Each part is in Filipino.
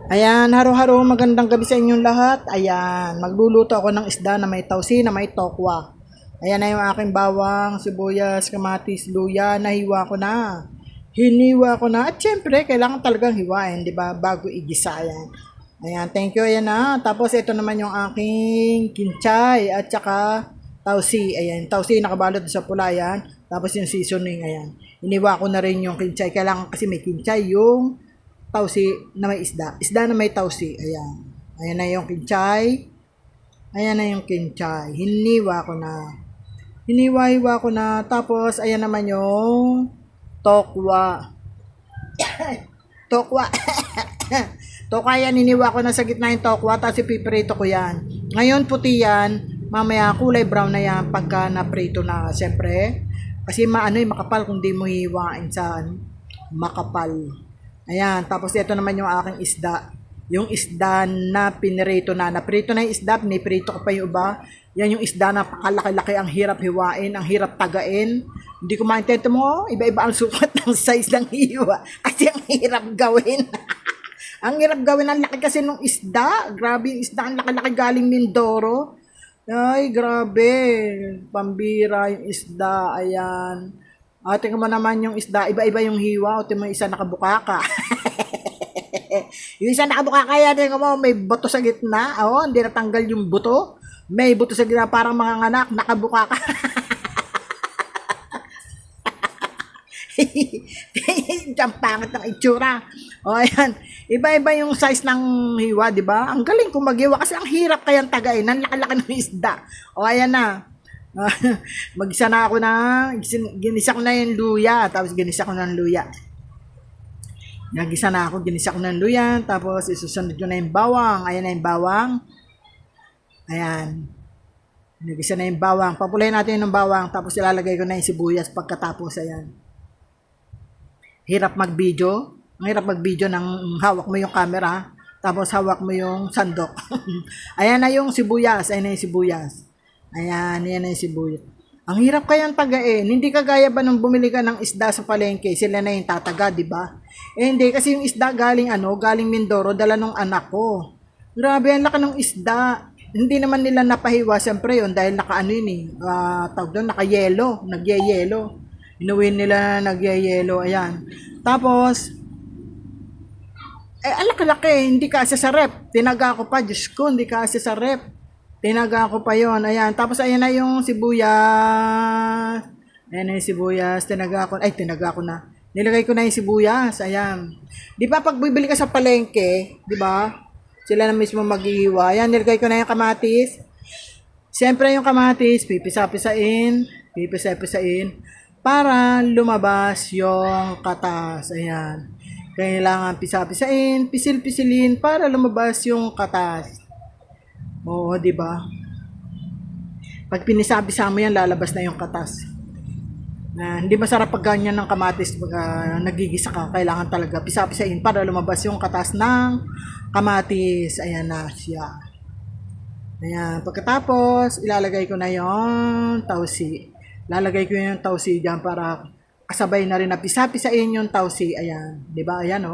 Ayan, haro-haro, magandang gabi sa inyong lahat. Ayan, magluluto ako ng isda na may tausi, na may tokwa. Ayan na yung aking bawang, sibuyas, kamatis, luya, nahiwa ko na. Hiniwa ko na. At syempre, kailangan talagang hiwain, di ba? Bago igisa, ayan. Ayan, thank you, ayan na. Tapos ito naman yung aking kinchay at saka tausi. Ayan, tausi nakabalot sa pula, ayan. Tapos yung seasoning, ayan. Hiniwa ko na rin yung kinchay. Kailangan kasi may kinchay yung tausi na may isda. Isda na may tausi. Ayan. Ayan na yung kinchay. Ayan na yung kinchay. Hiniwa ko na. Hiniwa-hiwa ko na. Tapos, ayan naman yung tokwa. Tokwa. Tokwa yan. Hiniwa ko na sa gitna yung tokwa. Tapos ipiprito ko yan. Ngayon puti yan. Mamaya kulay brown na yan pagka naprito na. Siyempre. Kasi makapal kung di mo hiwain sa makapal. Ayan, tapos ito naman yung aking isda. Yung isda na pinirito na. Naprito na yung isda, piniprito ko pa yung iba. Yan yung isda na pakalaki-laki, ang hirap hiwain, ang hirap tagain. Hindi ko maintindihan mo, iba-iba ang sukat ng size ng hiwa. Kasi ang hirap gawin. Ang hirap gawin, ang laki kasi ng isda. Grabe yung isda, ang laki-laki galing Mindoro. Ay, grabe. Pambira yung isda, ayan. Tingnan mo naman yung isda, iba-iba yung hiwa. Tingnan mo isa nakabukaka. Yung isa nakabukaka yan, tingnan mo, may buto sa gitna. Hindi natanggal yung buto. May buto sa gitna, parang mga anak, nakabukaka. Ang pangit ng itsura. Ayan. Iba-iba yung size ng hiwa, di ba? Ang galing kung maghiwa kasi ang hirap kayang tagain. Ang laki-laki ng isda. Ayan na. Magisa na ako ginisa ko na yung luya, tapos ginisa ko ng luya. Nagisa na ako, ginisa ko ng luya, tapos isusunod ko na yung bawang. Ayan na yung bawang. Ayan. Nagisa na yung bawang. Papulayin natin yung bawang, tapos ilalagay ko na yung sibuyas pagkatapos. Ayan. Hirap mag-video. Ang hirap mag-video ng hawak mo yung camera, tapos hawak mo yung sandok. Ayan na yung sibuyas. Ayan na yung sibuyas. Ayan, yan na yung sibuyas. Ang hirap kayang tagain. Hindi kagaya ba nung bumili ka ng isda sa palengke, sila na yung tataga, di ba? Hindi, kasi yung isda galing galing Mindoro, dala nung anak ko. Grabe, ang laki ng isda. Hindi naman nila napahiwa, siyempre yun, dahil tawag doon, naka-yelo, nagyayelo. Inuwin nila na nagyayelo, ayan. Tapos, ang laki-laki, hindi kasi sa rep. Tinaga ko pa, Diyos ko, hindi kasi sa rep. Tinaga ko pa yon. Ayan. Tapos ayan na yung sibuyas. Ayan na yung sibuyas. Tinaga ko na. Nilagay ko na yung sibuyas. Ayan. Di ba pag bibili ka sa palengke, di ba? Sila na mismo maghihiwa. Ayan, nilagay ko na yung kamatis. Siyempre yung kamatis, pipisa-pisain para lumabas yung katas. Ayan. Kailangan pisa-pisain, pisil-pisilin para lumabas yung katas. Oo, di ba? Pag pinisabisa mo yan, lalabas na yung katas. Hindi masarap pag ganyan ng kamatis pag nagigisa ka. Kailangan talaga pisa-pisain para lumabas yung katas ng kamatis. Ayan na siya. Ayan. Pagkatapos, ilalagay ko na yung tausi. Lalagay ko yung tausi dyan para kasabay na rin na pisa-pisain yung tausi. Ayan. Di ba? Ayan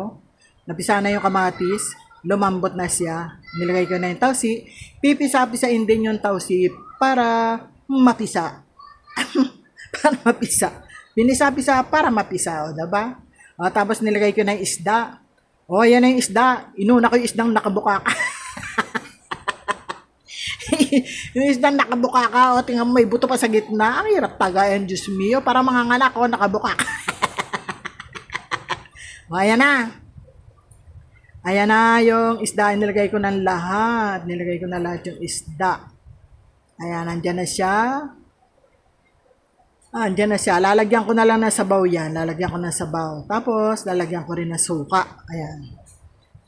napisa na yung kamatis. Lumambot na siya. Nilagay ko na yung tausi. Pipisa-pisain din yung tausi para mapisa. Para mapisa. Pinisa-pisa para mapisa. Diba? Tapos nilagay ko na yung isda. Yan na yung isda. Inuna ko yung isdang nakabukaka. Yung isdang nakabukaka. Tingnan mo, may buto pa sa gitna. Ang hirap tagayan, Diyos mio. Para mga nganak ko, nakabukaka. Ayan na. Ayan na yung isda, nilagay ko ng lahat. Nilagay ko na lahat yung isda. Ayan, nandyan na siya. Nandyan na siya. Lalagyan ko na lang ng sabaw yan. Lalagyan ko ng sabaw. Tapos, lalagyan ko rin ng suka. Ayan.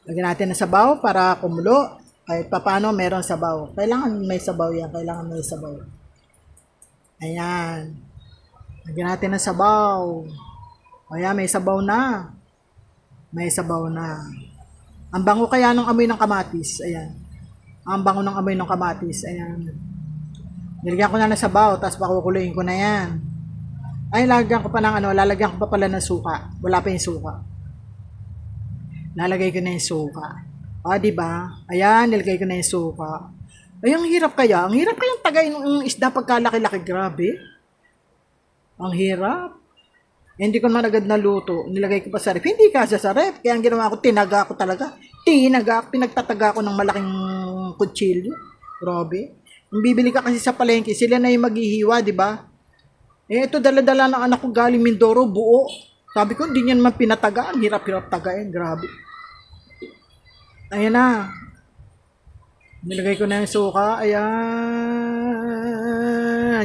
Lagyan natin ng sabaw para kumulo. Kahit paano meron sabaw. Kailangan may sabaw yan. Kailangan may sabaw. Ayan. Lagyan natin ng sabaw. Ayan, may sabaw na. May sabaw na. Ang bango kaya ng amoy ng kamatis. Ayan. Ang bango ng amoy ng kamatis. Ayan. Nilagyan ko na ng sabaw, tapos pakukuluin ko na yan. Lalagyan ko pa pala ng suka. Wala pa yung suka. Lalagay ko na yung suka. Di ba? Ayan, nilagay ko na yung suka. Ay, ang hirap kaya. Ang hirap kayang tagayin ng isda pagkalaki-laki. Grabe. Ang hirap. Hindi ko naman agad naluto. Nilagay ko pa sa ref. Hindi kasi sa ref. Kaya ang ginawa ko, tinaga ko talaga. Pinagtataga ko ng malaking kutsilyo. Grabe. Yung bibili ka kasi sa palengke, sila na yung maghihiwa, di ba? Ito dala-dala ng anak ko galing Mindoro, buo. Sabi ko, hindi niyan man pinatagaan. Hirap-hirap tagain. Grabe. Ayan na. Nilagay ko na yung suka. Ayan.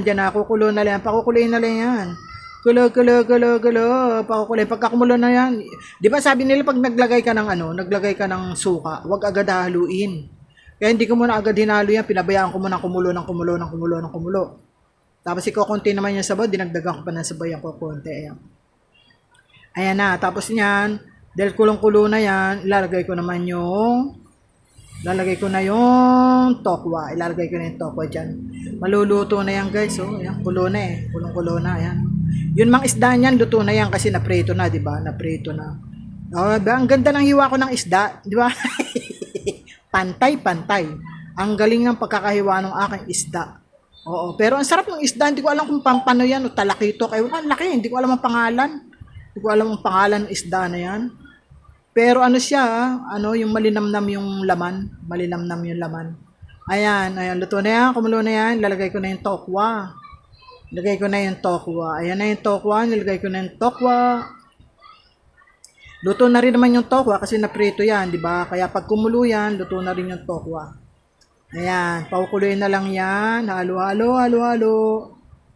Diyan na, kukulo na lang. Pakukuloyin na lang yan. Kulo. Pakukuloyin. Pagkakumulo na yan. Di ba sabi nila pag naglagay ka naglagay ka ng suka, wag agad haluin. Kaya hindi ko muna agad hinalo yan. Pinabayaan ko muna kumulo. Tapos ikukunti naman yung sabaw. Dinagdagan ko pa ng sabaw yung kukunti. Ayan na. Tapos yan. Dahil kulong-kulo na yan, ilalagay ko na yung tokwa. Ilalagay ko na yung tokwa dyan. Maluluto na yan guys. Ayan, kulo na eh. Kulong-kulo na. Ayan. Yun mang isda niyan, luto na yan kasi naprito na, di ba? Naprito na. Ang ganda ng hiwa ko ng isda, di ba? Pantay. Ang galing ng pagkakahiwa ng aking isda. Oo, pero ang sarap ng isda. Hindi ko alam kung pampano yan o talakito. Kaya ang laki, hindi ko alam ang pangalan. Hindi ko alam ang pangalan ng isda na yan. Pero ano siya, yung malinamnam yung laman. Ayan, luto na yan, kumulo na yan. Lalagay ko na yung tokwa. Ayan na yung tokwa, nilagay ko na yung tokwa. Luto na rin naman yung tokwa kasi naprito yan, di ba? Kaya pag kumulo yan, luto na rin yung tokwa. Ayan, pakukuloyin na lang yan. Halo.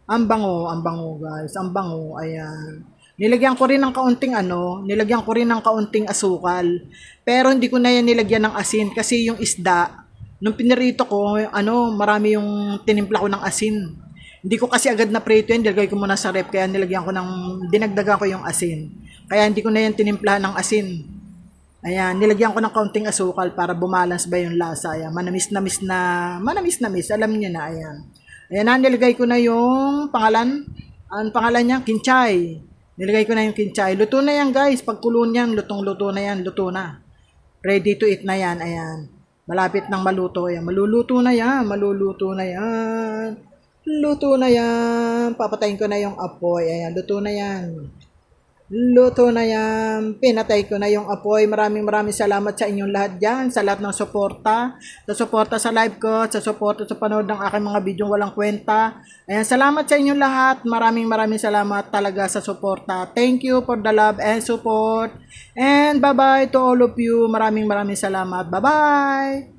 Ang bango guys, ayan. Nilagyan ko rin ng kaunting asukal. Pero hindi ko na yan nilagyan ng asin kasi yung isda, nung pinirito ko, marami yung tinimpla ko ng asin. Hindi ko kasi agad na prito yan, nilagay ko muna sa ref, kaya dinagdagan ko yung asin. Kaya hindi ko na yan tinimplahan ng asin. Ayan, nilagyan ko ng kaunting asukal para bumalance ba yung lasa. Ayan, manamis na miss, alam niyo na, ayan. Ayan na, nilagay ko na yung pangalan niya, kinchay. Nilagay ko na yung kinchay. Luto na yan guys. Pagkulo niyan, lutong-luto na yan. Luto na. Ready to eat na yan. Ayan. Malapit nang maluto. Ayan. Maluluto na yan. Luto na yan. Papatayin ko na yung apoy. Ayan. Luto na yan. Pinatay ko na yung apoy. Maraming salamat sa inyong lahat dyan. Sa lahat ng suporta. Sa suporta sa live ko. Sa suporta sa panood ng aking mga video walang kwenta. Ayan. Salamat sa inyong lahat. Maraming salamat talaga sa suporta. Thank you for the love and support. And bye-bye to all of you. Maraming salamat. Bye-bye.